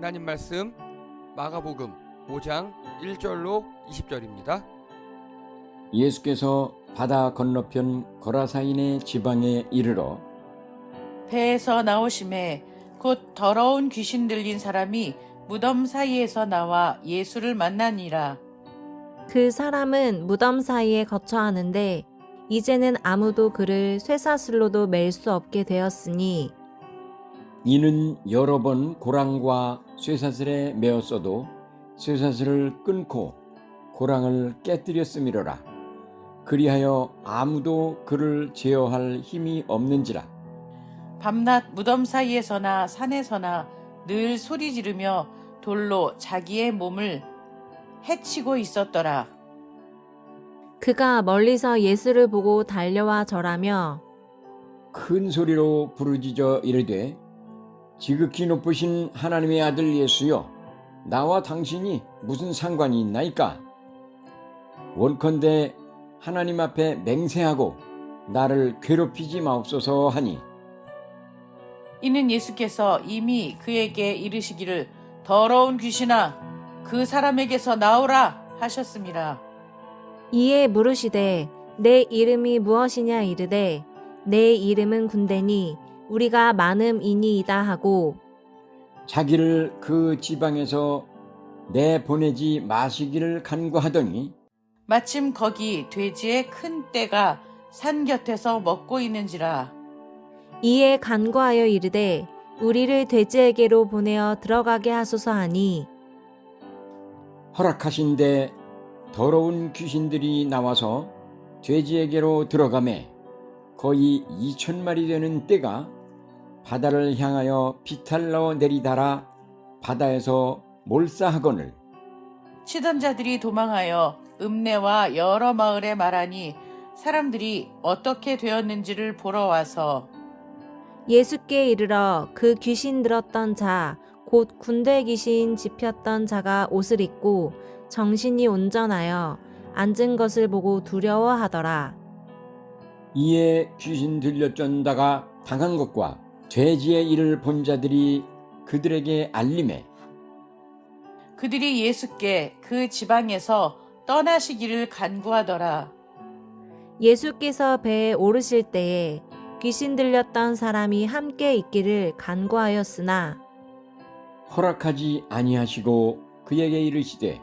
하나님 말씀 마가복음 5장 1절로 20절입니다. 예수께서 바다 건너편 거라사인의 지방에 이르러 배에서 나오심에 곧 더러운 귀신 들린 사람이 무덤 사이에서 나와 예수를 만나니라. 그 사람은 무덤 사이에 거처하는데 이제는 아무도 그를 쇠사슬로도 맬 수 없게 되었으니 이는 여러 번 고랑과 쇠사슬에 매었어도 쇠사슬을 끊고 고랑을 깨뜨렸음이로라. 그리하여 아무도 그를 제어할 힘이 없는지라. 밤낮 무덤 사이에서나 산에서나 늘 소리 지르며 돌로 자기의 몸을 해치고 있었더라. 그가 멀리서 예수를 보고 달려와 절하며 큰 소리로 부르짖어 이르되 지극히 높으신 하나님의 아들 예수여, 나와 당신이 무슨 상관이 있나이까? 원컨대 하나님 앞에 맹세하고 나를 괴롭히지 마옵소서 하니 이는 예수께서 이미 그에게 이르시기를 더러운 귀신아 그 사람에게서 나오라 하셨습니다. 이에 물으시되 내 이름이 무엇이냐 이르되 내 이름은 군대니 우리가 많음이니이다 하고 자기를 그 지방에서 내보내지 마시기를 간구하더니 마침 거기 돼지의 큰 떼가 산 곁에서 먹고 있는지라. 이에 간구하여 이르되 우리를 돼지에게로 보내어 들어가게 하소서 하니 허락하신데 더러운 귀신들이 나와서 돼지에게로 들어가매 거의 2,000마리 되는 떼가 바다를 향하여 비탈러 내리다라 바다에서 몰사하거늘 치던 자들이 도망하여 읍내와 여러 마을에 말하니 사람들이 어떻게 되었는지를 보러 와서 예수께 이르러 그 귀신 들었던 자 곧 군대 귀신 집혔던 자가 옷을 입고 정신이 온전하여 앉은 것을 보고 두려워하더라. 이에 귀신 들려쩐다가 당한 것과 돼지의 일을 본 자들이 그들에게 알림해 그들이 예수께 그 지방에서 떠나시기를 간구하더라. 예수께서 배에 오르실 때에 귀신 들렸던 사람이 함께 있기를 간구하였으나 허락하지 아니하시고 그에게 이르시되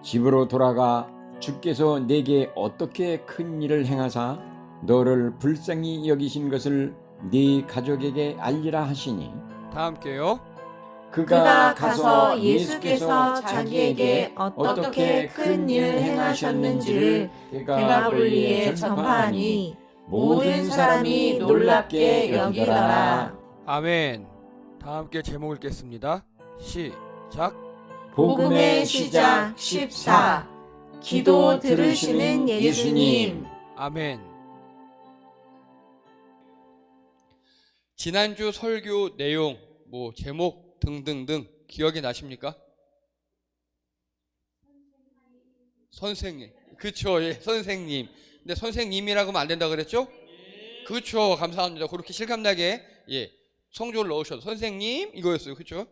집으로 돌아가 주께서 내게 어떻게 큰 일을 행하사 너를 불쌍히 여기신 것을 네 가족에게 알리라 하시니 다 함께요. 그가 가서 예수께서 자기에게 어떻게 큰 일을 행하셨는지를 대가볼리에 전파하니 모든 사람이 놀랍게 여기더라. 아멘. 다 함께 제목 읽겠습니다. 시작. 복음의 시작 14 기도 들으시는 예수님. 아멘. 지난주 설교 내용, 제목 등등등 기억이 나십니까? 선생님. 그쵸, 예, 선생님. 근데 선생님이라고 하면 안 된다 그랬죠? 그쵸, 감사합니다. 그렇게 실감나게, 예, 성조를 넣으셔도 선생님 이거였어요. 그쵸?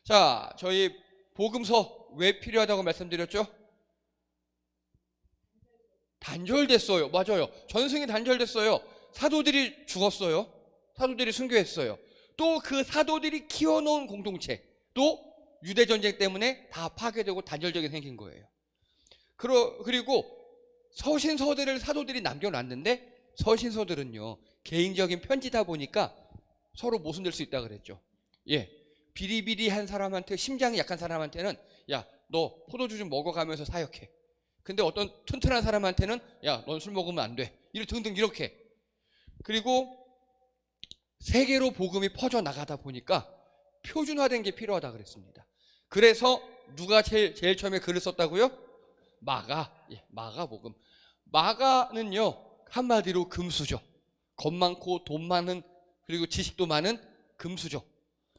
자, 저희 복음서 왜 필요하다고 말씀드렸죠? 단절됐어요. 맞아요. 전승이 단절됐어요. 사도들이 죽었어요. 사도들이 순교했어요. 또 그 사도들이 키워놓은 공동체, 또 유대전쟁 때문에 다 파괴되고 단절되게 생긴 거예요. 그리고 서신서들을 사도들이 남겨놨는데 서신서들은요 개인적인 편지다 보니까 서로 모순될 수 있다 그랬죠. 예, 비리비리한 사람한테, 심장이 약한 사람한테는 야, 너 포도주 좀 먹어가면서 사역해. 근데 어떤 튼튼한 사람한테는 야, 넌 술 먹으면 안 돼. 등등 이렇게. 그리고 세계로 복음이 퍼져나가다 보니까 표준화된 게 필요하다 그랬습니다. 그래서 누가 제일 처음에 글을 썼다고요? 마가복음. 마가는요 한마디로 금수저. 겁 많고 돈 많은, 그리고 지식도 많은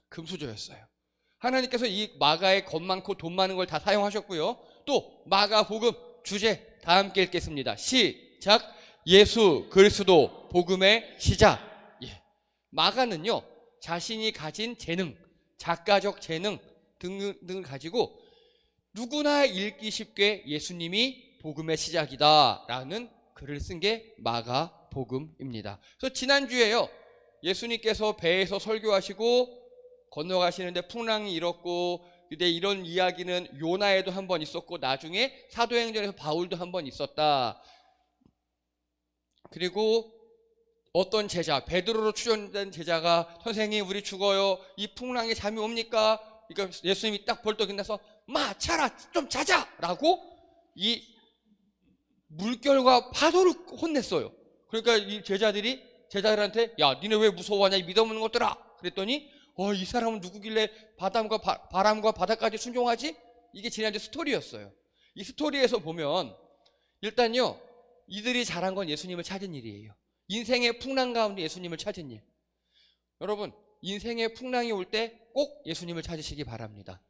금수저였어요. 하나님께서 이 마가의 겁 많고 돈 많은 걸 다 사용하셨고요. 또 마가복음 주제 다 함께 읽겠습니다. 시작. 예수 그리스도 복음의 시작. 마가는요 자신이 가진 재능, 작가적 재능, 등을 가지고 누구나 읽기 쉽게 예수님이 복음의 시작이다라는 글을 쓴 게 마가복음입니다. 그래서 지난주에요, 예수님께서 배에서 설교하시고 건너가시는데 풍랑이 일었고, 근데 이런 이야기는 요나에도 한 번 있었고 나중에 사도행전에서 바울도 한 번 있었다. 그리고 어떤 제자, 베드로로 추천된 제자가 선생님 우리 죽어요, 이 풍랑에 잠이 옵니까? 그러니까 예수님이 딱 벌떡 일어나서 마 차라 좀 자자 라고 이 물결과 파도를 혼냈어요. 그러니까 이 제자들한테 야 니네 왜 무서워하냐 이 믿어먹는 것들아. 그랬더니 이 사람은 누구길래 바람과 바다까지 순종하지? 이게 지난주 스토리였어요. 이 스토리에서 보면 일단요, 이들이 잘한 건 예수님을 찾은 일이에요. 인생의 풍랑 가운데 예수님을 찾은 일. 여러분, 인생의 풍랑이 올 때 꼭 예수님을 찾으시기 바랍니다.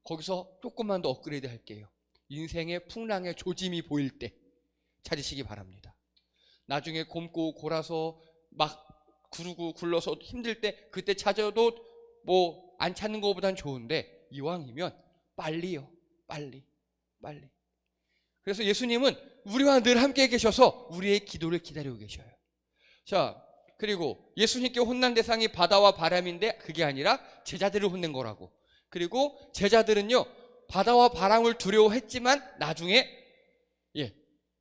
거기서 조금만 더 업그레이드 할게요. 인생의 풍랑의 조짐이 보일 때 찾으시기 바랍니다. 나중에 곪고 골아서 막 구르고 굴러서 힘들 때 그때 찾아도 뭐 안 찾는 것보단 좋은데 이왕이면 빨리요. 빨리. 그래서 예수님은 우리와 늘 함께 계셔서 우리의 기도를 기다리고 계셔요. 자, 그리고 예수님께 혼난 대상이 바다와 바람인데 그게 아니라 제자들을 혼낸 거라고. 그리고 제자들은요, 바다와 바람을 두려워했지만 나중에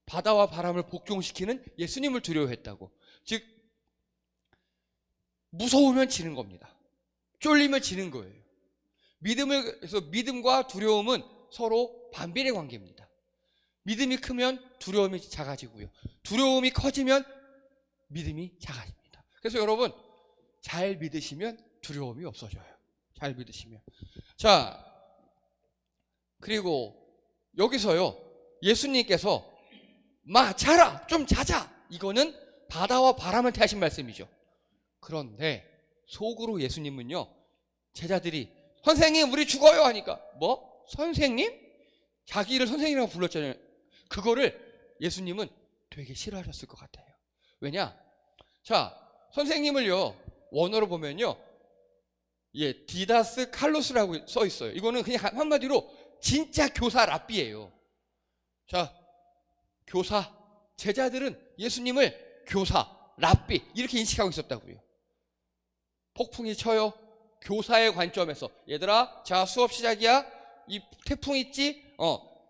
바다와 바람을 복종시키는 예수님을 두려워했다고. 즉 무서우면 지는 겁니다. 쫄리면 지는 거예요. 그래서 믿음과 두려움은 서로 반비례 관계입니다. 믿음이 크면 두려움이 작아지고요, 두려움이 커지면 믿음이 작아집니다. 그래서 여러분, 잘 믿으시면 두려움이 없어져요. 잘 믿으시면. 자, 그리고 여기서요, 예수님께서 마 자라 좀 자자, 이거는 바다와 바람한테 하신 말씀이죠. 그런데 속으로 예수님은요, 제자들이 선생님 우리 죽어요 하니까 뭐? 선생님? 자기를 선생님이라고 불렀잖아요. 그거를 예수님은 되게 싫어하셨을 것 같아요. 왜냐? 자, 선생님을요, 원어로 보면요, 디다스 칼로스라고 써 있어요. 이거는 그냥 한마디로 진짜 교사 랍비예요. 자, 교사, 제자들은 예수님을 교사, 랍비 이렇게 인식하고 있었다고요. 폭풍이 쳐요. 교사의 관점에서 얘들아, 자 수업 시작이야. 이 태풍 있지?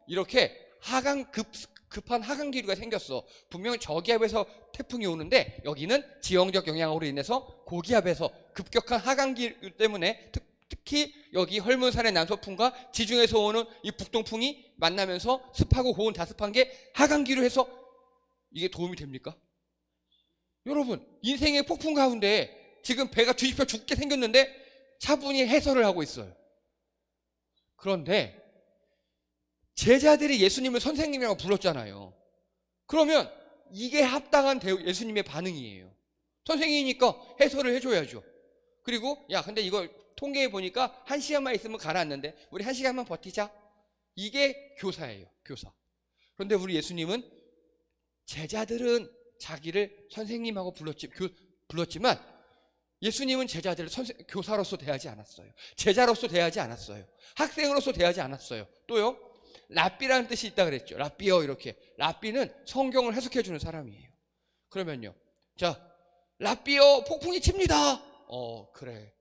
이렇게 급한 하강 기류가 생겼어. 분명히 저기압에서 태풍이 오는데 여기는 지형적 영향으로 인해서 고기압에서 급격한 하강 기류 때문에 특히 여기 헐문산의 남서풍과 지중해에서 오는 이 북동풍이 만나면서 습하고 고온 다습한 게 하강 기류해서 이게 도움이 됩니까? 여러분, 인생의 폭풍 가운데 지금 배가 뒤집혀 죽게 생겼는데 차분히 해설을 하고 있어요. 그런데 제자들이 예수님을 선생님이라고 불렀잖아요. 그러면 이게 합당한 예수님의 반응이에요. 선생님이니까 해설을 해줘야죠. 그리고 야 근데 이거 통계에 보니까 1시간만 있으면 가라앉는데 우리 1시간만 버티자. 이게 교사예요. 교사. 그런데 우리 예수님은 제자들은 자기를 선생님하고 불렀지만 예수님은 제자들을 교사로서 대하지 않았어요. 제자로서 대하지 않았어요. 학생으로서 대하지 않았어요. 또요, 랍비라는 뜻이 있다 그랬죠. 랍비요, 이렇게. 랍비는 성경을 해석해 주는 사람이에요. 그러면요, 자, 랍비요, 폭풍이 칩니다. 그래.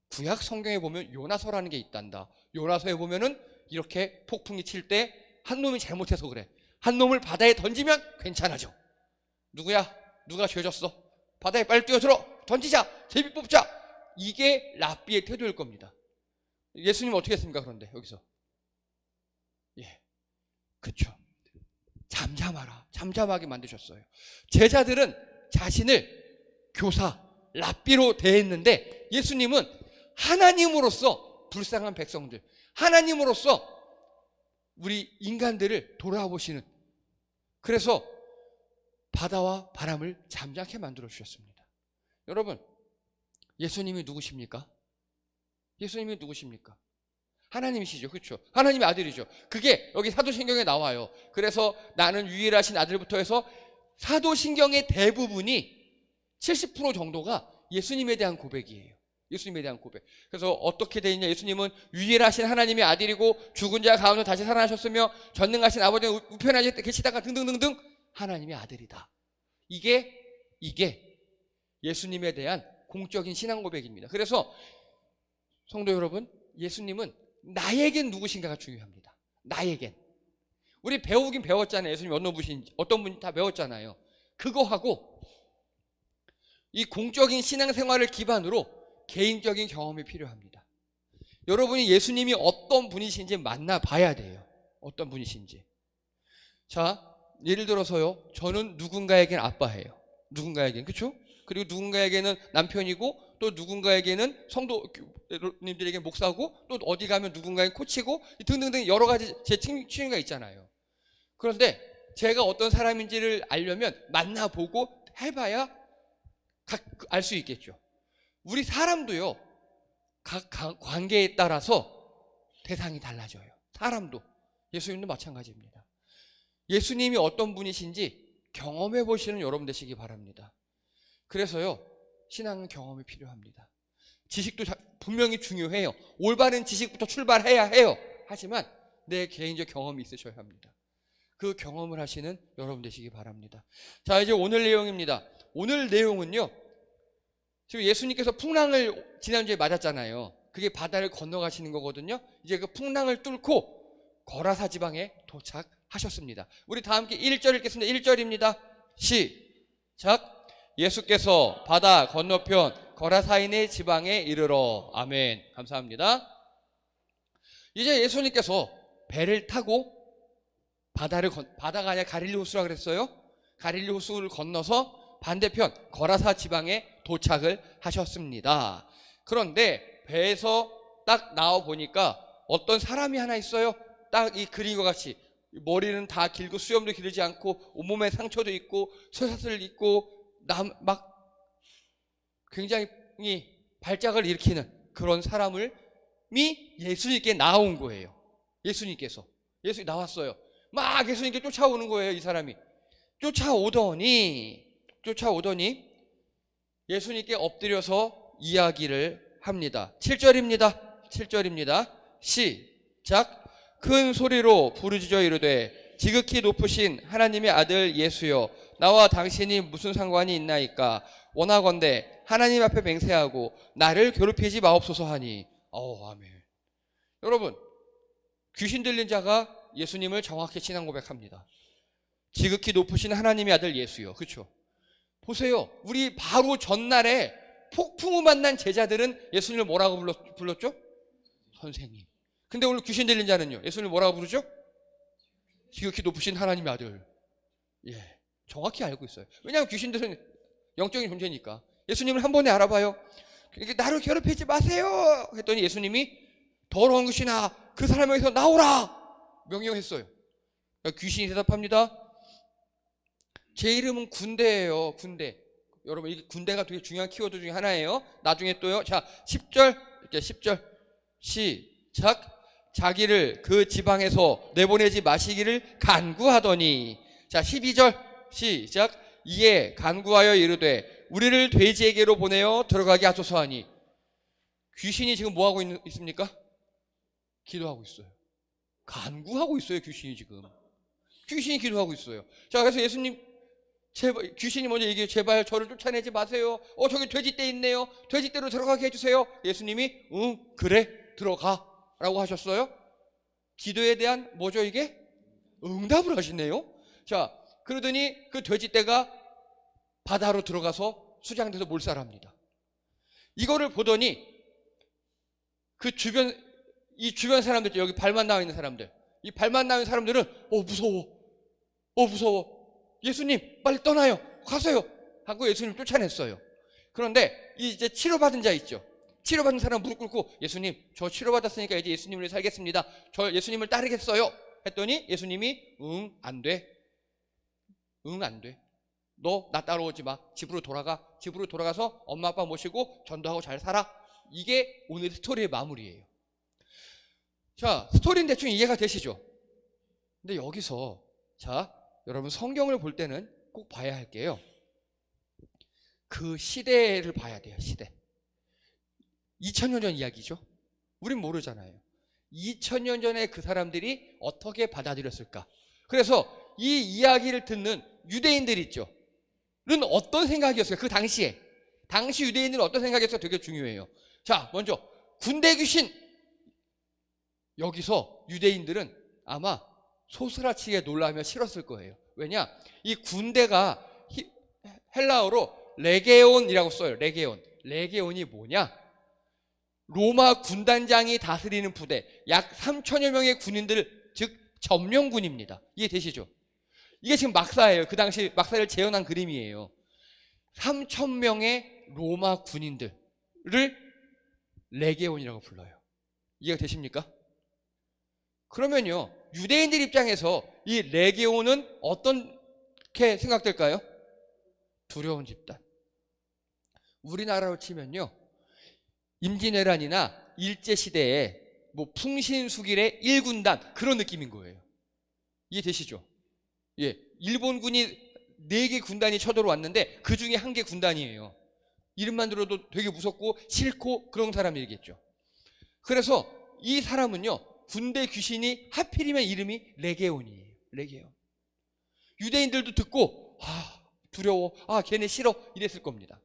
구약 성경에 보면 요나서라는 게 있단다. 요나서에 보면은 이렇게 폭풍이 칠 때 한 놈이 잘못해서 그래. 한 놈을 바다에 던지면 괜찮아져. 누구야? 누가 죄졌어? 바다에 빨리 뛰어들어. 던지자. 제비 뽑자. 이게 랍비의 태도일 겁니다. 예수님 어떻게 했습니까? 그런데 여기서 그렇죠. 잠잠하라. 잠잠하게 만드셨어요. 제자들은 자신을 교사, 랍비로 대했는데 예수님은 하나님으로서 불쌍한 백성들, 하나님으로서 우리 인간들을 돌아보시는, 그래서 바다와 바람을 잠잠케 만들어 주셨습니다. 여러분, 예수님이 누구십니까? 예수님이 누구십니까? 하나님이시죠. 그렇죠? 하나님의 아들이죠. 그게 여기 사도신경에 나와요. 그래서 나는 유일하신 아들부터 해서 사도신경의 대부분이 70% 정도가 예수님에 대한 고백이에요. 예수님에 대한 고백. 그래서 어떻게 돼 있냐? 예수님은 유일하신 하나님의 아들이고 죽은 자 가운데 다시 살아나셨으며 전능하신 아버지는 우편하실 때 계시다가 등등등등 하나님의 아들이다. 이게 예수님에 대한 공적인 신앙 고백입니다. 그래서 성도 여러분, 예수님은 나에겐 누구신가가 중요합니다. 나에겐. 우리 배우긴 배웠잖아요. 예수님이 어떤 분인지 다 배웠잖아요. 그거하고 이 공적인 신앙생활을 기반으로 개인적인 경험이 필요합니다. 여러분이 예수님이 어떤 분이신지 만나봐야 돼요. 어떤 분이신지. 자, 예를 들어서요, 저는 누군가에겐 아빠예요. 누군가에겐, 그렇죠? 그리고 누군가에게는 남편이고, 또 누군가에게는 성도님들에게 목사고, 또 어디 가면 누군가에겐 코치고, 등등등 여러 가지 제 취미가 있잖아요. 그런데 제가 어떤 사람인지를 알려면 만나보고 해봐야 알 수 있겠죠. 우리 사람도요, 각 관계에 따라서 대상이 달라져요. 사람도. 예수님도 마찬가지입니다. 예수님이 어떤 분이신지 경험해 보시는 여러분 되시기 바랍니다. 그래서요, 신앙은 경험이 필요합니다. 지식도 분명히 중요해요. 올바른 지식부터 출발해야 해요. 하지만 내 개인적 경험이 있으셔야 합니다. 그 경험을 하시는 여러분 되시기 바랍니다. 자, 이제 오늘 내용입니다. 오늘 내용은요, 지금 예수님께서 풍랑을 지난주에 맞았잖아요. 그게 바다를 건너가시는 거거든요. 이제 그 풍랑을 뚫고 거라사 지방에 도착하셨습니다. 우리 다 함께 1절 읽겠습니다. 1절입니다. 시작. 예수께서 바다 건너편 거라사인의 지방에 이르러. 아멘. 감사합니다. 이제 예수님께서 배를 타고 바다가 아니라 가릴리 호수라 그랬어요. 가릴리 호수를 건너서 반대편 거라사 지방에 도착을 하셨습니다. 그런데 배에서 딱 나와 보니까 어떤 사람이 하나 있어요. 딱 이 그림과 같이 머리는 다 길고 수염도 기르지 않고 온몸에 상처도 있고 쇠사슬을 입고 막 굉장히 발작을 일으키는 그런 사람이 예수님께 나온 거예요. 예수님이 나왔어요. 막 예수님께 쫓아오는 거예요. 이 사람이 쫓아오더니 예수님께 엎드려서 이야기를 합니다. 7절입니다. 시작. 큰 소리로 부르짖어 이르되 지극히 높으신 하나님의 아들 예수여, 나와 당신이 무슨 상관이 있나이까? 원하건대 하나님 앞에 맹세하고 나를 괴롭히지 마옵소서 하니. 아멘. 여러분, 귀신 들린 자가 예수님을 정확히 신앙 고백합니다. 지극히 높으신 하나님의 아들 예수요. 그렇죠? 보세요. 우리 바로 전날에 폭풍우 만난 제자들은 예수님을 뭐라고 불렀죠? 선생님. 근데 오늘 귀신 들린 자는요, 예수님을 뭐라고 부르죠? 지극히 높으신 하나님의 아들. 예, 정확히 알고 있어요. 왜냐하면 귀신들은 영적인 존재니까. 예수님을 한 번에 알아봐요. 나를 괴롭히지 마세요 했더니 예수님이 더러운 것이나 그 사람에게서 나오라 명령했어요. 귀신이 대답합니다. 제 이름은 군대예요. 군대. 여러분, 이 군대가 되게 중요한 키워드 중에 하나예요. 나중에 또요. 자, 10절 시작. 자기를 그 지방에서 내보내지 마시기를 간구하더니. 자, 12절 시작. 이에 간구하여 이르되 우리를 돼지에게로 보내어 들어가게 하소서 하니. 귀신이 지금 뭐하고 있습니까? 기도하고 있어요. 간구하고 있어요. 귀신이 기도하고 있어요. 자, 그래서 예수님, 귀신이 먼저 얘기해요. 제발 저를 쫓아내지 마세요. 저기 돼지떼 있네요. 돼지떼로 들어가게 해주세요. 예수님이 응 그래 들어가 라고 하셨어요. 기도에 대한 뭐죠 이게? 응답을 하시네요. 자, 그러더니 그 돼지떼가 바다로 들어가서 수장돼서 몰살합니다. 이거를 보더니 이 주변 사람들, 여기 발만 나와 있는 사람들, 이 발만 나와 있는 사람들은 무서워. 예수님 빨리 떠나요. 가세요. 하고 예수님 쫓아냈어요. 그런데 이제 치료받은 자 있죠. 치료받은 사람 무릎 꿇고 예수님 저 치료받았으니까 이제 예수님을 살겠습니다. 저 예수님을 따르겠어요. 했더니 예수님이 응 안 돼. 너 나 따라오지 마. 집으로 돌아가서 엄마 아빠 모시고 전도하고 잘 살아. 이게 오늘 스토리의 마무리예요. 자, 스토리는 대충 이해가 되시죠? 근데 여기서 자, 여러분 성경을 볼 때는 꼭 봐야 할게요. 그 시대를 봐야 돼요. 시대. 2000년 전 이야기죠. 우린 모르잖아요. 2000년 전에 그 사람들이 어떻게 받아들였을까? 그래서 이 이야기를 듣는 유대인들 있죠. 는 어떤 생각이었어요? 그 당시에. 당시 유대인들은 어떤 생각이었어요? 되게 중요해요. 자, 먼저 군대 귀신. 여기서 유대인들은 아마 소스라치게 놀라며 싫었을 거예요. 왜냐? 이 군대가 헬라어로 레게온이라고 써요. 레게온. 레게온이 뭐냐? 로마 군단장이 다스리는 부대, 약 3천여 명의 군인들, 즉 점령군입니다. 이해되시죠? 이게 지금 막사예요. 그 당시 막사를 재현한 그림이에요. 3천 명의 로마 군인들을 레게온이라고 불러요. 이해가 되십니까? 그러면요, 유대인들 입장에서 이 레게온은 어떻게 생각될까요? 두려운 집단. 우리나라로 치면요, 임진왜란이나 일제시대에 뭐 풍신수길의 1군단 그런 느낌인 거예요. 이해되시죠? 예, 일본군이 4개 군단이 쳐들어왔는데 그 중에 1개 군단이에요. 이름만 들어도 되게 무섭고 싫고 그런 사람이겠죠. 그래서 이 사람은요, 군대 귀신이 하필이면 이름이 레게온이에요. 레게온. 유대인들도 듣고 두려워, 걔네 싫어 이랬을 겁니다.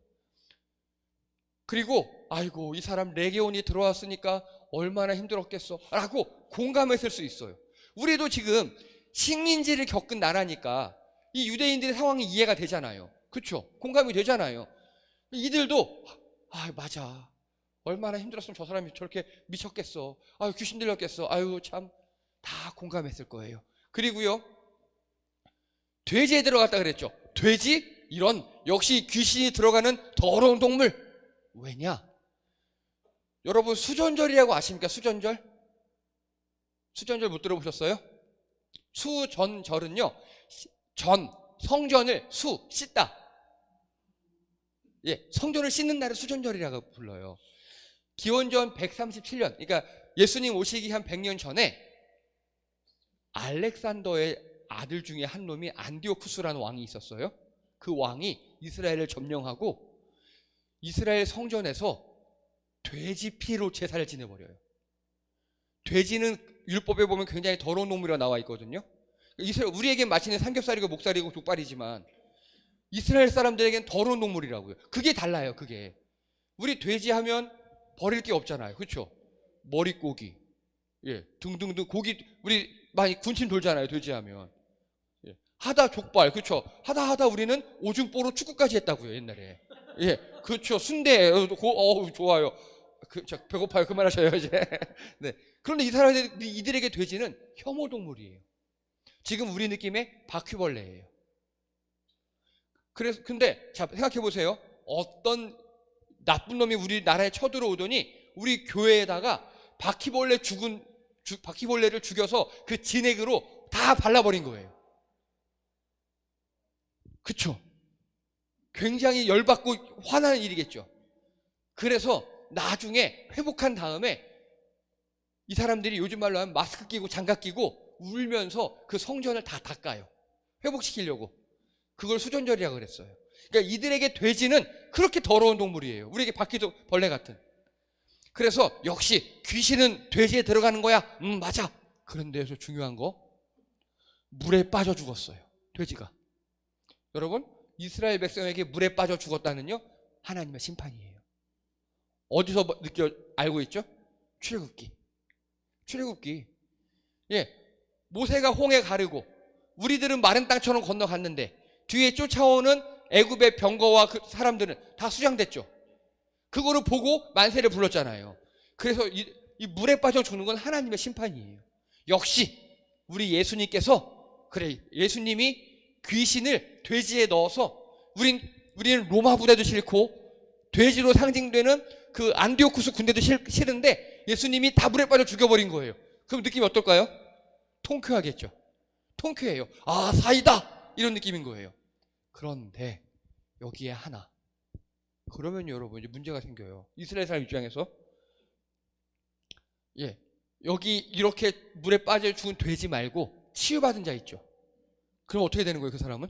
그리고 아이고 이 사람 레게온이 들어왔으니까 얼마나 힘들었겠어 라고 공감했을 수 있어요. 우리도 지금 식민지를 겪은 나라니까 이 유대인들의 상황이 이해가 되잖아요. 그렇죠? 공감이 되잖아요. 이들도 맞아, 얼마나 힘들었으면 저 사람이 저렇게 미쳤겠어, 귀신 들렸겠어, 참, 다 공감했을 거예요. 그리고요, 돼지에 들어갔다 그랬죠. 돼지? 이런, 역시 귀신이 들어가는 더러운 동물. 왜냐? 여러분 수전절이라고 아십니까? 수전절? 수전절 못 들어보셨어요? 수전절은요, 성전을 씻다. 예, 성전을 씻는 날을 수전절이라고 불러요. 기원전 137년, 그러니까 예수님 오시기 한 100년 전에 알렉산더의 아들 중에 한 놈이 안디오쿠스라는 왕이 있었어요. 그 왕이 이스라엘을 점령하고 이스라엘 성전에서 돼지 피로 제사를 지내버려요. 돼지는 율법에 보면 굉장히 더러운 놈이라고 나와 있거든요. 우리에게 마치는 삼겹살이고 목살이고 족발이지만 이스라엘 사람들에겐 더러운 동물이라고요. 그게 달라요. 그게 우리 돼지 하면 버릴 게 없잖아요. 그렇죠? 머릿고기, 등등등 고기 우리 많이 군침 돌잖아요. 돼지 하면. 하다 족발, 그렇죠? 하다 우리는 오줌보로 축구까지 했다고요. 옛날에. 그렇죠. 순대, 좋아요. 배고파요. 그만하셔요 이제. 네. 그런데 이들에게 돼지는 혐오 동물이에요. 지금 우리 느낌의 바퀴벌레예요. 근데 자 생각해 보세요. 어떤 나쁜 놈이 우리나라에 쳐들어오더니 우리 교회에다가 바퀴벌레를 죽여서 그 진액으로 다 발라버린 거예요. 그쵸? 굉장히 열받고 화나는 일이겠죠. 그래서 나중에 회복한 다음에 이 사람들이 요즘 말로 하면 마스크 끼고 장갑 끼고 울면서 그 성전을 다 닦아요. 회복시키려고. 그걸 수전절이라고 그랬어요. 그러니까 이들에게 돼지는 그렇게 더러운 동물이에요. 우리에게 바퀴벌레 같은. 그래서 역시 귀신은 돼지에 들어가는 거야. 맞아. 그런데 여기서 중요한 거, 물에 빠져 죽었어요. 돼지가. 여러분, 이스라엘 백성에게 물에 빠져 죽었다는요, 하나님의 심판이에요. 어디서 알고 있죠? 출애굽기. 모세가 홍해 가르고 우리들은 마른 땅처럼 건너갔는데 뒤에 쫓아오는 애굽의 병거와 그 사람들은 다 수장됐죠. 그거를 보고 만세를 불렀잖아요. 그래서 이 물에 빠져 죽는 건 하나님의 심판이에요. 역시 우리 예수님께서, 예수님이 귀신을 돼지에 넣어서 우리는 로마 부대도 싫고 돼지로 상징되는 그 안디오쿠스 군대도 싫은데 예수님이 다 물에 빠져 죽여버린 거예요. 그럼 느낌이 어떨까요? 통쾌하겠죠. 통쾌해요. 사이다! 이런 느낌인 거예요. 그런데 여기에 하나. 그러면 여러분 이제 문제가 생겨요. 이스라엘 사람 입장에서. 여기 이렇게 물에 빠져 죽은 돼지 말고 치유받은 자 있죠. 그럼 어떻게 되는 거예요, 그 사람은?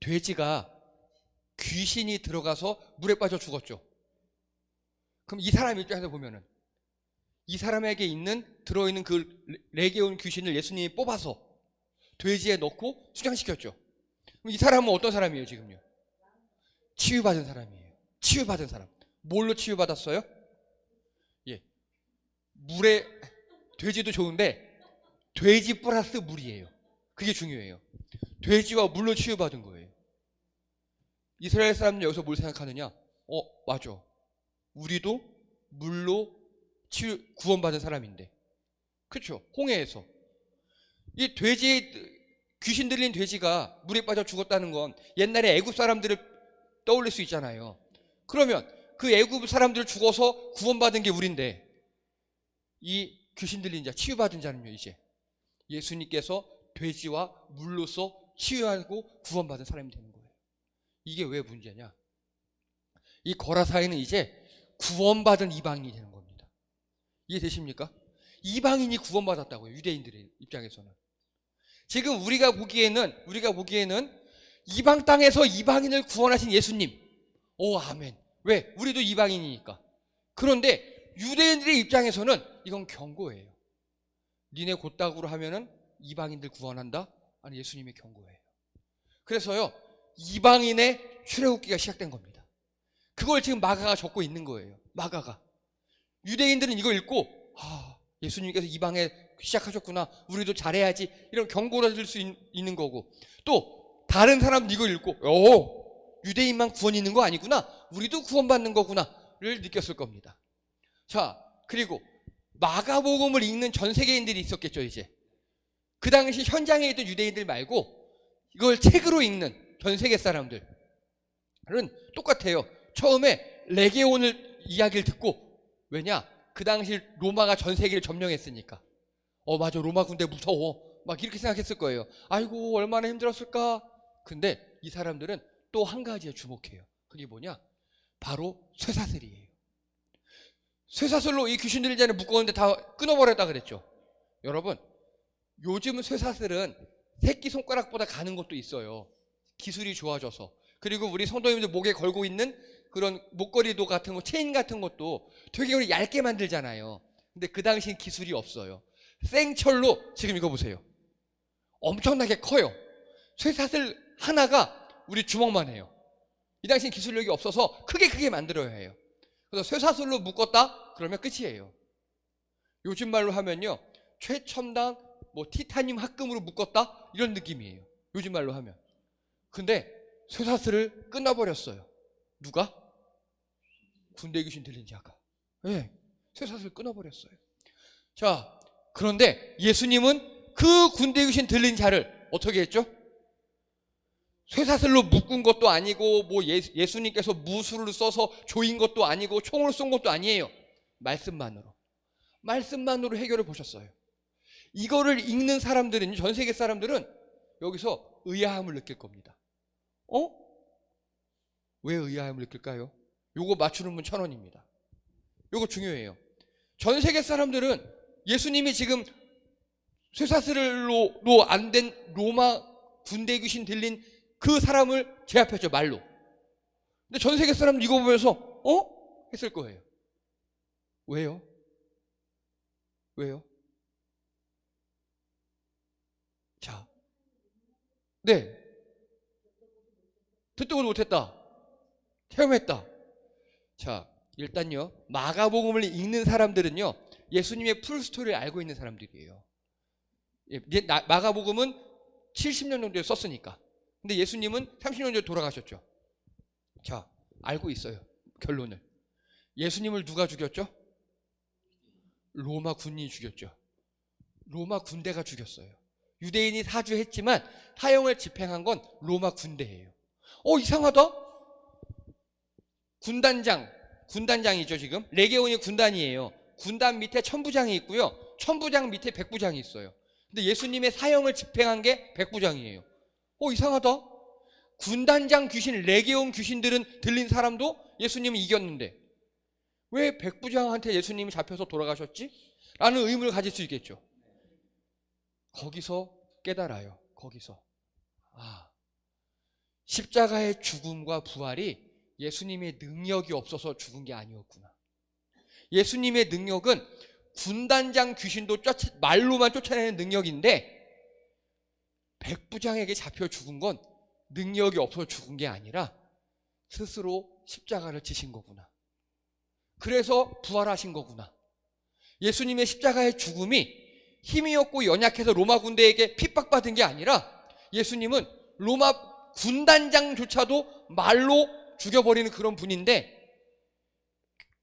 돼지가 귀신이 들어가서 물에 빠져 죽었죠. 그럼 이 사람 입장에서 보면은 이 사람에게 들어있는 그 레게온 귀신을 예수님이 뽑아서 돼지에 넣고 수장시켰죠. 그럼 이 사람은 어떤 사람이에요, 지금요? 치유받은 사람이에요. 치유받은 사람. 뭘로 치유받았어요? 예. 물에, 돼지도 좋은데, 돼지 플러스 물이에요. 그게 중요해요. 돼지와 물로 치유받은 거예요. 이스라엘 사람들은 여기서 뭘 생각하느냐? 맞아. 우리도 물로 구원받은 사람인데. 그렇죠. 홍해에서. 이 귀신 들린 돼지가 물에 빠져 죽었다는 건 옛날에 애굽 사람들을 떠올릴 수 있잖아요. 그러면 그 애굽 사람들 죽어서 구원받은 게 우린데, 이 귀신 들린 자, 치유받은 자는요, 이제 예수님께서 돼지와 물로서 치유하고 구원받은 사람이 되는 거예요. 이게 왜 문제냐? 이 거라사이는 이제 구원받은 이방인이 되는 겁니다. 이해되십니까? 이방인이 구원받았다고요, 유대인들의 입장에서는. 지금 우리가 보기에는 이방 땅에서 이방인을 구원하신 예수님. 오, 아멘. 왜? 우리도 이방인이니까. 그런데 유대인들의 입장에서는 이건 경고예요. 니네 곧다구로 하면은 이방인들 구원한다? 아니, 예수님의 경고예요. 그래서요, 이방인의 출애굽기가 시작된 겁니다. 그걸 지금 마가가 적고 있는 거예요. 마가가. 유대인들은 이거 읽고, 예수님께서 이방에 시작하셨구나, 우리도 잘해야지, 이런 경고를 들 수 있는 거고, 또 다른 사람도 이거 읽고, 유대인만 구원 있는 거 아니구나, 우리도 구원받는 거구나를 느꼈을 겁니다. 자, 그리고 마가복음을 읽는 전 세계인들이 있었겠죠. 이제 그 당시 현장에 있던 유대인들 말고 이걸 책으로 읽는 전 세계 사람들은 똑같아요. 처음에 레게온을 이야기를 듣고, 왜냐? 그 당시 로마가 전 세계를 점령했으니까. 맞아, 로마 군대 무서워, 막 이렇게 생각했을 거예요. 아이고, 얼마나 힘들었을까. 근데 이 사람들은 또 한 가지에 주목해요. 그게 뭐냐? 바로 쇠사슬이에요. 쇠사슬로 이 귀신 들린 자를 묶었는데 다 끊어버렸다 그랬죠. 여러분, 요즘 쇠사슬은 새끼손가락보다 가는 것도 있어요. 기술이 좋아져서. 그리고 우리 성도님들 목에 걸고 있는 그런 목걸이도 같은 거, 체인 같은 것도 되게 얇게 만들잖아요. 근데 그 당시엔 기술이 없어요. 생철로, 지금 이거 보세요, 엄청나게 커요. 쇠사슬 하나가 우리 주먹만 해요. 이 당시엔 기술력이 없어서 크게 만들어야 해요. 그래서 쇠사슬로 묶었다? 그러면 끝이에요. 요즘 말로 하면요, 최첨단 티타늄 합금으로 묶었다? 이런 느낌이에요. 요즘 말로 하면. 근데 쇠사슬을 끊어버렸어요. 누가? 군대 귀신 들린 자가. 네, 쇠사슬을 끊어버렸어요. 자, 그런데 예수님은 그 군대 귀신 들린 자를 어떻게 했죠? 쇠사슬로 묶은 것도 아니고, 예수님께서 무술을 써서 조인 것도 아니고, 총을 쏜 것도 아니에요. 말씀만으로 해결을 보셨어요. 이거를 읽는 사람들은, 전 세계 사람들은 여기서 의아함을 느낄 겁니다. 왜 의아함을 느낄까요? 요거 맞추는 분 1,000원입니다. 요거 중요해요. 전 세계 사람들은 예수님이 지금 쇠사슬로 안 된 로마 군대 귀신 들린 그 사람을 제압했죠, 말로. 근데 전 세계 사람들 이거 보면서 했을 거예요. 왜요? 자, 네, 듣도 보도 못했다, 체험했다. 자, 일단요, 마가복음을 읽는 사람들은요, 예수님의 풀스토리를 알고 있는 사람들이에요. 마가복음은 70년 정도에 썼으니까. 근데 예수님은 30년 전에 돌아가셨죠. 자, 알고 있어요, 결론을. 예수님을 누가 죽였죠? 로마 군인이 죽였죠. 로마 군대가 죽였어요. 유대인이 사주했지만 사형을 집행한 건 로마 군대예요. 이상하다? 군단장이죠, 지금. 레게온이 군단이에요. 군단 밑에 천부장이 있고요, 천부장 밑에 백부장이 있어요. 근데 예수님의 사형을 집행한 게 백부장이에요. 이상하다? 군단장 귀신, 레게온 귀신들은 들린 사람도 예수님은 이겼는데 왜 백부장한테 예수님이 잡혀서 돌아가셨지? 라는 의문을 가질 수 있겠죠. 거기서 깨달아요. 거기서 십자가의 죽음과 부활이 예수님의 능력이 없어서 죽은 게 아니었구나. 예수님의 능력은 군단장 귀신도 말로만 쫓아내는 능력인데 백부장에게 잡혀 죽은 건 능력이 없어서 죽은 게 아니라 스스로 십자가를 지신 거구나. 그래서 부활하신 거구나. 예수님의 십자가의 죽음이 힘이 없고 연약해서 로마 군대에게 핍박받은 게 아니라 예수님은 로마 군단장조차도 말로 죽여버리는 그런 분인데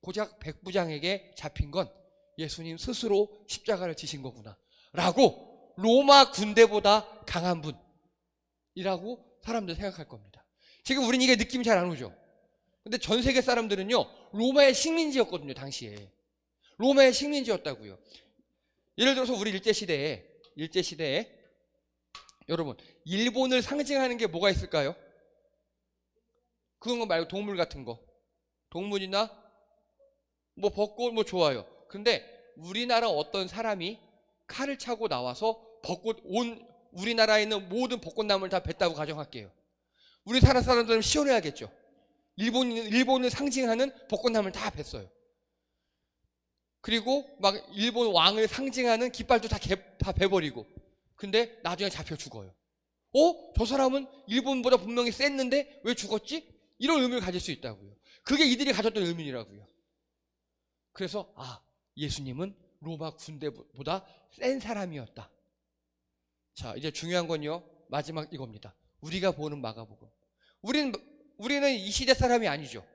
고작 백부장에게 잡힌 건 예수님 스스로 십자가를 지신 거구나 라고 로마 군대보다 강한 분이라고 사람들 생각할 겁니다. 지금 우린 이게 느낌이 잘 안 오죠. 근데 전 세계 사람들은요 로마의 식민지였거든요. 당시에 로마의 식민지였다고요. 예를 들어서 우리 일제시대에 여러분 일본을 상징하는 게 뭐가 있을까요? 그런 거 말고 동물 같은 거, 동물이나 뭐 벚꽃 뭐 좋아요. 근데 우리나라 어떤 사람이 칼을 차고 나와서 벚꽃 우리나라에 있는 모든 벚꽃나무를 다 뱉다고 가정할게요. 우리나라 사람들은 시원해야겠죠. 일본을 상징하는 벚꽃나무를 다 뱉어요. 그리고 막 일본 왕을 상징하는 깃발도 다 베버리고. 근데 나중에 잡혀 죽어요. 저 사람은 일본보다 분명히 셌는데 왜 죽었지? 이런 의미를 가질 수 있다고요. 그게 이들이 가졌던 의미라고요. 그래서 예수님은 로마 군대보다 센 사람이었다. 자, 이제 중요한 건요. 마지막 이겁니다. 우리가 보는 마가복음. 우리는 이 시대 사람이 아니죠.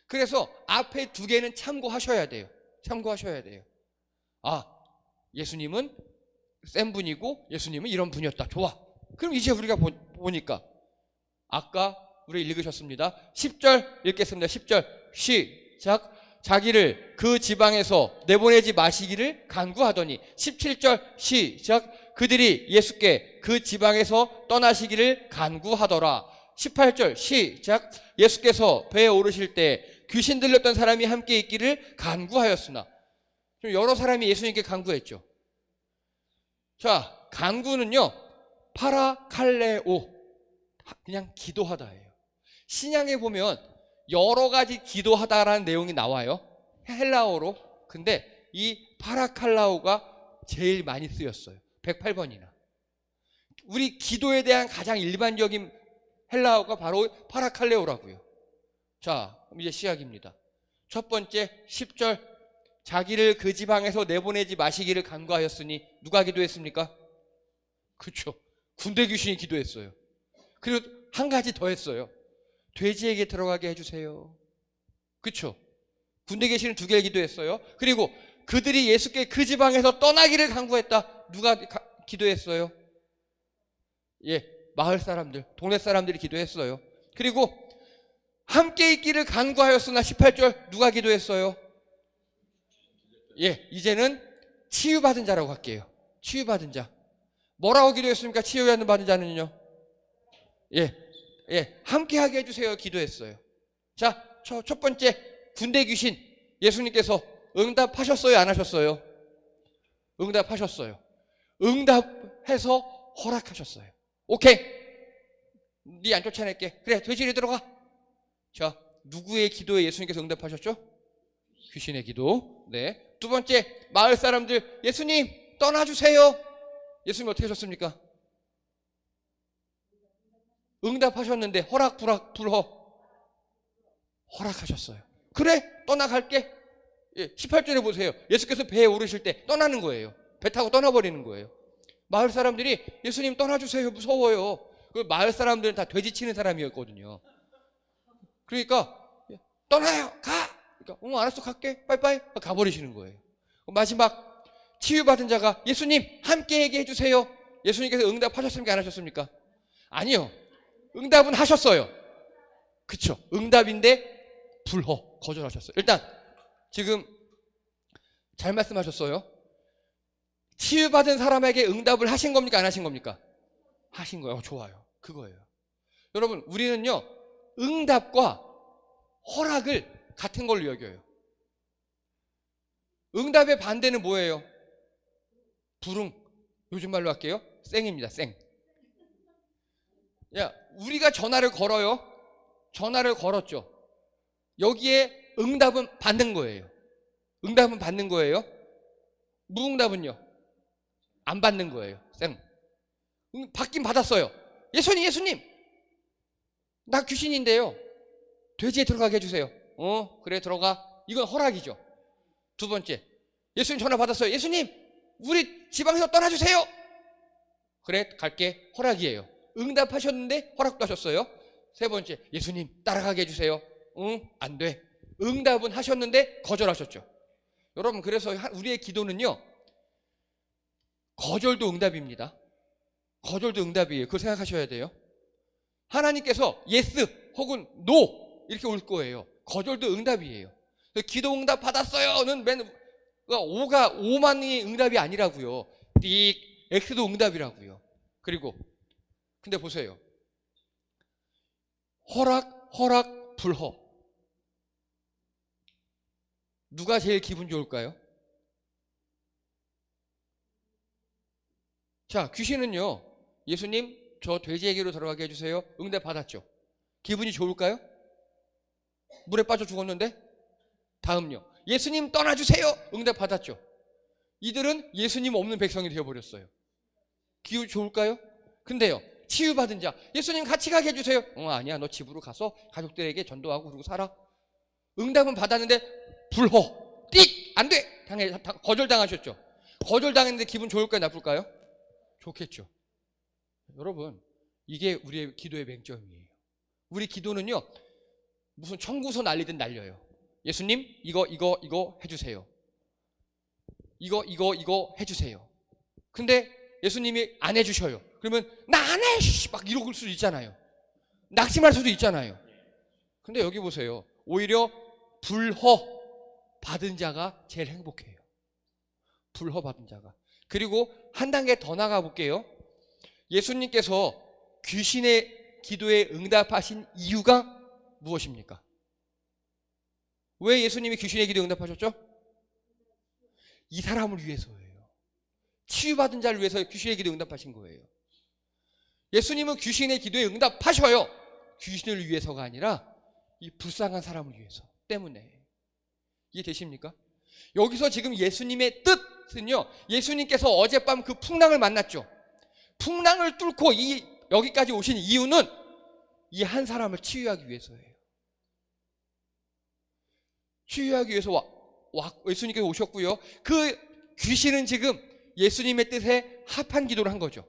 그래서 앞에 두 개는 참고하셔야 돼요. 예수님은 센 분이고 예수님은 이런 분이었다. 좋아. 그럼 이제 우리가 보니까 아까 우리 읽으셨습니다. 10절 읽겠습니다. 10절 시작. 자기를 그 지방에서 내보내지 마시기를 간구하더니 17절 시작. 그들이 예수께 그 지방에서 떠나시기를 간구하더라. 18절 시작. 예수께서 배에 오르실 때 귀신 들렸던 사람이 함께 있기를 간구하였으나. 좀 여러 사람이 예수님께 간구했죠. 자, 간구는요 파라칼레오, 그냥 기도하다예요. 신약에 보면 여러 가지 기도하다라는 내용이 나와요. 헬라어로. 근데 이 파라칼라오가 제일 많이 쓰였어요. 108번이나. 우리 기도에 대한 가장 일반적인 헬라어가 바로 파라칼레오라고요. 자, 그럼 이제 시작입니다. 첫 번째 10절. 자기를 그 지방에서 내보내지 마시기를 간구하였으니 누가 기도했습니까? 그렇죠. 군대 귀신이 기도했어요. 그리고 한 가지 더 했어요. 돼지에게 들어가게 해주세요. 그렇죠. 군대 귀신은 두 개를 기도했어요. 그리고 그들이 예수께 그 지방에서 떠나기를 간구했다. 누가 기도했어요? 마을 사람들, 동네 사람들이 기도했어요. 그리고 함께 있기를 간구하였으나 18절 누가 기도했어요? 이제는 치유받은 자라고 할게요. 치유받은 자. 뭐라고 기도했습니까? 치유받은 자는요? 함께하게 해주세요. 기도했어요. 자, 첫 번째 군대 귀신 예수님께서 응답하셨어요? 안 하셨어요? 응답하셨어요. 응답해서 허락하셨어요. 오케이. 네 안 쫓아낼게. 그래, 돼지리 들어가. 자, 누구의 기도에 예수님께서 응답하셨죠? 귀신의 기도. 네. 두 번째, 마을 사람들, 예수님 떠나주세요. 예수님 어떻게 하셨습니까? 응답하셨는데 불허 허락하셨어요. 그래, 떠나갈게. 18절에 보세요. 예수께서 배에 오르실 때 떠나는 거예요. 배 타고 떠나버리는 거예요. 마을 사람들이 예수님 떠나주세요. 무서워요. 그 마을 사람들은 다 돼지 치는 사람이었거든요. 그러니까 떠나요. 가. 그러니까 알았어 갈게. 빠이빠이 가버리시는 거예요. 마지막 치유받은 자가 예수님 함께 얘기해 주세요. 예수님께서 응답하셨습니까? 안 하셨습니까? 아니요. 응답은 하셨어요. 그쵸. 응답인데 거절하셨어요. 일단 지금 잘 말씀하셨어요. 치유받은 사람에게 응답을 하신 겁니까? 안 하신 겁니까? 하신 거예요. 좋아요. 그거예요. 여러분 우리는요 응답과 허락을 같은 걸로 여겨요. 응답의 반대는 뭐예요? 불응. 요즘 말로 할게요. 쌩입니다. 쌩. 야, 우리가 전화를 걸어요. 전화를 걸었죠. 여기에 응답은 받는 거예요. 응답은 받는 거예요. 무응답은요? 안 받는 거예요. 쌤. 받긴 받았어요. 예수님, 예수님. 나 귀신인데요. 돼지에 들어가게 해주세요. 그래, 들어가. 이건 허락이죠. 두 번째. 예수님 전화 받았어요. 예수님, 우리 지방에서 떠나주세요. 그래, 갈게. 허락이에요. 응답하셨는데 허락도 하셨어요. 세 번째. 예수님, 따라가게 해주세요. 응, 안 돼. 응답은 하셨는데 거절하셨죠. 여러분, 그래서 우리의 기도는요, 거절도 응답입니다. 거절도 응답이에요. 그걸 생각하셔야 돼요. 하나님께서 예스 혹은 노 이렇게 올 거예요. 거절도 응답이에요. 기도 응답 받았어요는 오가 오만이 응답이 아니라고요. 띡 X도 응답이라고요. 그리고 근데 보세요. 허락 불허. 누가 제일 기분 좋을까요? 자, 귀신은요, 예수님, 저 돼지에게로 들어가게 해주세요. 응답 받았죠. 기분이 좋을까요? 물에 빠져 죽었는데? 다음요. 예수님 떠나주세요. 응답 받았죠. 이들은 예수님 없는 백성이 되어버렸어요. 기분 좋을까요? 근데요, 치유받은 자, 예수님 같이 가게 해주세요. 아니야, 너 집으로 가서 가족들에게 전도하고 그러고 살아. 응답은 받았는데 불허, 띡, 안 돼. 거절당하셨죠. 거절당했는데 기분 좋을까요? 나쁠까요? 좋겠죠. 여러분, 이게 우리의 기도의 맹점이에요. 우리 기도는요, 무슨 청구서 날리듯 날려요. 예수님, 이거 해주세요. 이거 해주세요. 근데 예수님이 안 해주셔요. 그러면 나 안 해! 막 이러고 수도 있잖아요. 낙심할 수도 있잖아요. 근데 여기 보세요. 오히려 불허 받은 자가 제일 행복해요. 불허 받은 자가. 그리고 한 단계 더 나가 볼게요. 예수님께서 귀신의 기도에 응답하신 이유가 무엇입니까? 왜 예수님이 귀신의 기도에 응답하셨죠? 이 사람을 위해서예요. 치유받은 자를 위해서 귀신의 기도에 응답하신 거예요. 예수님은 귀신의 기도에 응답하셔요. 귀신을 위해서가 아니라 이 불쌍한 사람을 위해서 때문에. 이해되십니까? 여기서 지금 예수님의 뜻은요, 예수님께서 어젯밤 그 풍랑을 만났죠. 풍랑을 뚫고 여기까지 오신 이유는 이 한 사람을 치유하기 위해서예요. 치유하기 위해서 예수님께서 오셨고요. 그 귀신은 지금 예수님의 뜻에 합한 기도를 한 거죠.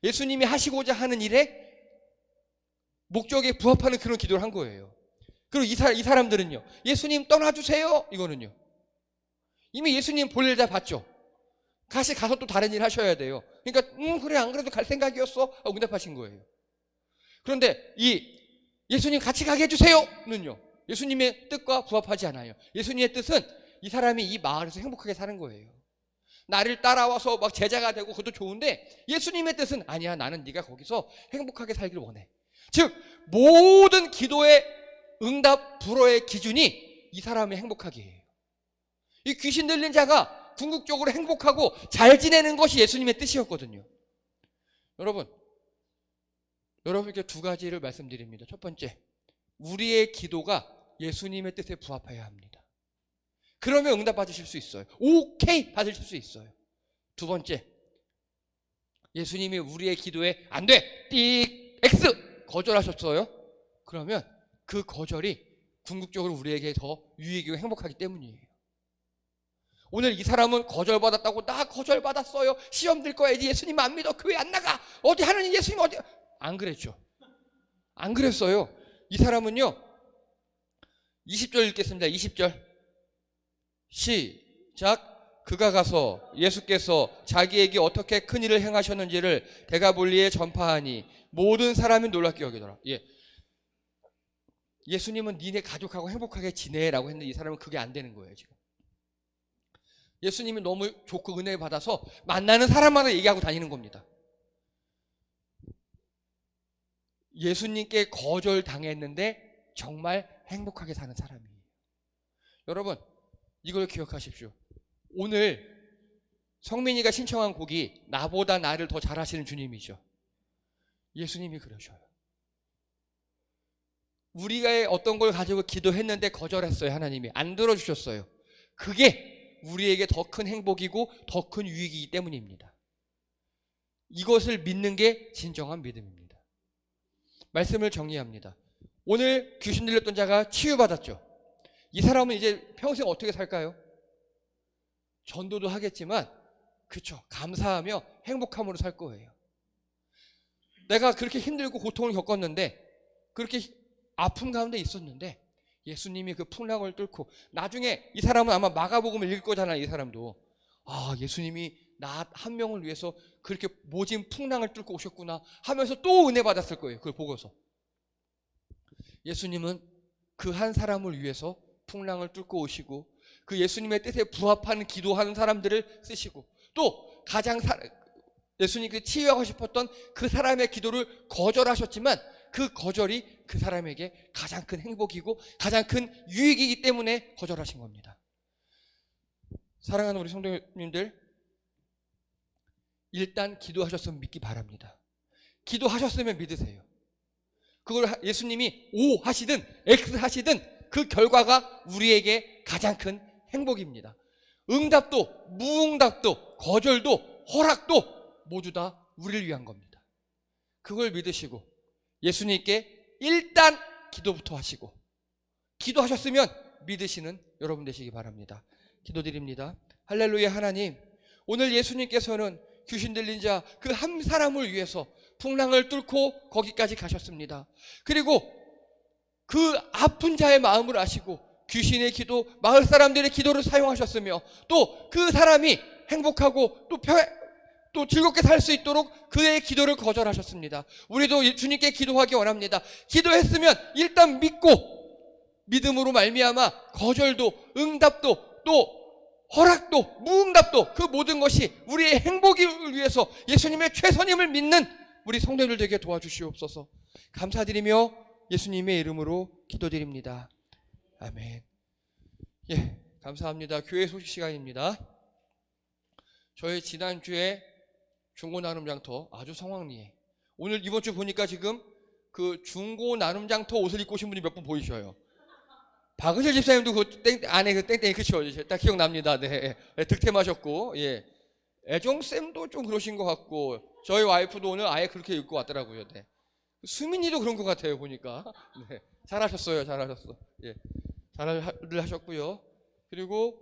예수님이 하시고자 하는 일에 목적에 부합하는 그런 기도를 한 거예요. 그리고 이 사람들은요, 예수님 떠나주세요. 이거는요, 이미 예수님 볼 일 다 봤죠. 가서 또 다른 일 하셔야 돼요. 그러니까 그래, 안 그래도 갈 생각이었어 하고 응답하신 거예요. 그런데 이 예수님 같이 가게 해주세요는요, 예수님의 뜻과 부합하지 않아요. 예수님의 뜻은 이 사람이 이 마을에서 행복하게 사는 거예요. 나를 따라와서 막 제자가 되고 그것도 좋은데, 예수님의 뜻은 아니야, 나는 네가 거기서 행복하게 살기를 원해. 즉 모든 기도의 응답 불허의 기준이 이 사람이 행복하게 해요. 이 귀신 들린 자가 궁극적으로 행복하고 잘 지내는 것이 예수님의 뜻이었거든요. 여러분께 두 가지를 말씀드립니다. 첫 번째, 우리의 기도가 예수님의 뜻에 부합해야 합니다. 그러면 응답 받으실 수 있어요. 오케이 받으실 수 있어요. 두 번째, 예수님이 우리의 기도에 안 돼, 띡, X 거절하셨어요. 그러면 그 거절이 궁극적으로 우리에게 더 유익이고 행복하기 때문이에요. 오늘 이 사람은 거절받았다고, 나 거절받았어요, 시험 들 거야, 이제 예수님 안 믿어, 교회 안 나가, 어디 하느님 예수님 어디, 안 그랬죠. 안 그랬어요. 이 사람은요, 20절 읽겠습니다. 20절 시작. 그가 가서 예수께서 자기에게 어떻게 큰 일을 행하셨는지를 데가볼리에 전파하니 모든 사람이 놀랍게 여기더라. 예수님은 니네 가족하고 행복하게 지내라고 했는데 이 사람은 그게 안 되는 거예요. 지금 예수님이 너무 좋고 은혜 받아서 만나는 사람마다 얘기하고 다니는 겁니다. 예수님께 거절당했는데 정말 행복하게 사는 사람이에요. 여러분, 이걸 기억하십시오. 오늘 성민이가 신청한 곡이 나보다 나를 더 잘하시는 주님이죠. 예수님이 그러셔요. 우리가 어떤 걸 가지고 기도했는데 거절했어요. 하나님이 안 들어주셨어요. 그게 우리에게 더 큰 행복이고 더 큰 유익이기 때문입니다. 이것을 믿는 게 진정한 믿음입니다. 말씀을 정리합니다. 오늘 귀신 들렸던 자가 치유받았죠. 이 사람은 이제 평생 어떻게 살까요? 전도도 하겠지만 그쵸, 감사하며 행복함으로 살 거예요. 내가 그렇게 힘들고 고통을 겪었는데, 그렇게 아픔 가운데 있었는데 예수님이 그 풍랑을 뚫고, 나중에 이 사람은 아마 마가복음을 읽을 거잖아요. 이 사람도 예수님이 나 한 명을 위해서 그렇게 모진 풍랑을 뚫고 오셨구나 하면서 또 은혜 받았을 거예요. 그걸 보고서. 예수님은 그 한 사람을 위해서 풍랑을 뚫고 오시고, 그 예수님의 뜻에 부합하는 기도하는 사람들을 쓰시고, 또 가장 예수님께 치유하고 싶었던 그 사람의 기도를 거절하셨지만, 그 거절이 그 사람에게 가장 큰 행복이고 가장 큰 유익이기 때문에 거절하신 겁니다. 사랑하는 우리 성도님들, 일단 기도하셨으면 믿기 바랍니다. 기도하셨으면 믿으세요. 그걸 예수님이 O 하시든 X 하시든 그 결과가 우리에게 가장 큰 행복입니다. 응답도 무응답도 거절도 허락도 모두 다 우리를 위한 겁니다. 그걸 믿으시고 예수님께 일단 기도부터 하시고, 기도하셨으면 믿으시는 여러분 되시기 바랍니다. 기도드립니다. 할렐루야. 하나님, 오늘 예수님께서는 귀신 들린 자 그 한 사람을 위해서 풍랑을 뚫고 거기까지 가셨습니다. 그리고 그 아픈 자의 마음을 아시고 귀신의 기도, 마을 사람들의 기도를 사용하셨으며, 또 그 사람이 행복하고 또 즐겁게 살 수 있도록 그의 기도를 거절하셨습니다. 우리도 주님께 기도하기 원합니다. 기도했으면 일단 믿고, 믿음으로 말미암아 거절도 응답도 또 허락도 무응답도 그 모든 것이 우리의 행복을 위해서 예수님의 최선임을 믿는 우리 성도들 되게 도와주시옵소서. 감사드리며 예수님의 이름으로 기도드립니다. 아멘. 예, 감사합니다. 교회 소식 시간입니다. 저희 지난주에 중고 나눔 장터 아주 성황리에, 오늘 이번 주 보니까 지금 그 중고 나눔 장터 옷을 입고 오신 분이 몇 분 보이셔요. 박은실 집사님도 그 안에 그 땡땡이, 그쵸? 딱 기억납니다. 네. 득템하셨고, 예. 애종쌤도 좀 그러신 것 같고, 저희 와이프도 오늘 아예 그렇게 입고 왔더라고요. 네. 수민이도 그런 것 같아요, 보니까. 네. 잘하셨어요. 예. 잘들 하셨고요. 그리고,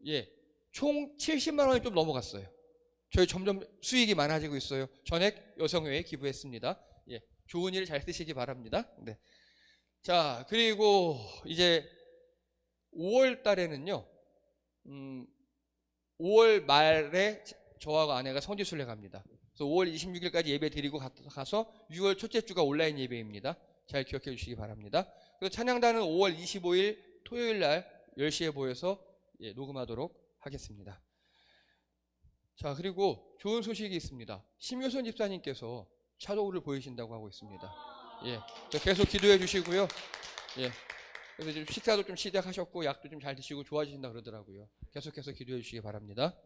예. 총 70만 원이 좀 넘어갔어요. 저희 점점 수익이 많아지고 있어요. 전액 여성회에 기부했습니다. 예. 좋은 일 잘 쓰시기 바랍니다. 네. 자, 그리고 이제 5월 달에는요, 5월 말에 저하고 아내가 성지순례 갑니다. 그래서 5월 26일까지 예배 드리고 가서 6월 첫째 주가 온라인 예배입니다. 잘 기억해 주시기 바랍니다. 그리고 찬양단은 5월 25일 토요일 날 10시에 모여서 녹음하도록 하겠습니다. 자, 그리고 좋은 소식이 있습니다. 심효선 집사님께서 차도를 보이신다고 하고 있습니다. 예, 계속 기도해 주시고요. 예, 그래서 지금 식사도 좀 시작하셨고 약도 좀 잘 드시고 좋아지신다 그러더라고요. 계속해서 기도해 주시기 바랍니다.